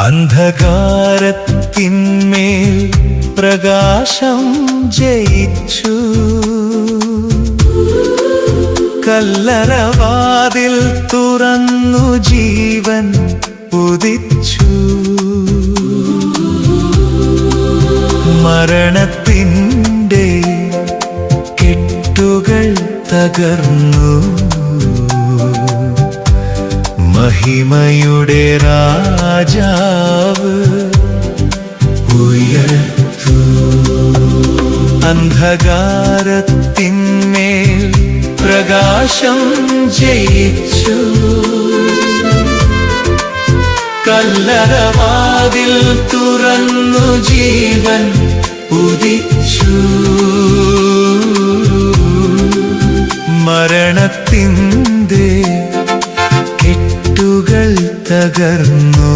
അന്ധകാരത്തിന്മേൽ പ്രകാശം ജയിച്ചു, കല്ലറവാതിൽ തുറന്നു ജീവൻ ഉദിച്ചു. മരണത്തിൻ്റെ കെട്ടുകൾ തകർന്നു, മഹിമയുടെ രാജാവ് ഉയർത്തു. അന്ധകാരത്തിന്മേൽ പ്രകാശം ജയിച്ചു, കല്ലറവാതിൽ തുറന്നു ജീവൻ ഉദിച്ചു. മരണത്തിൻ്റെ കെട്ടുകൾ തകർന്നു,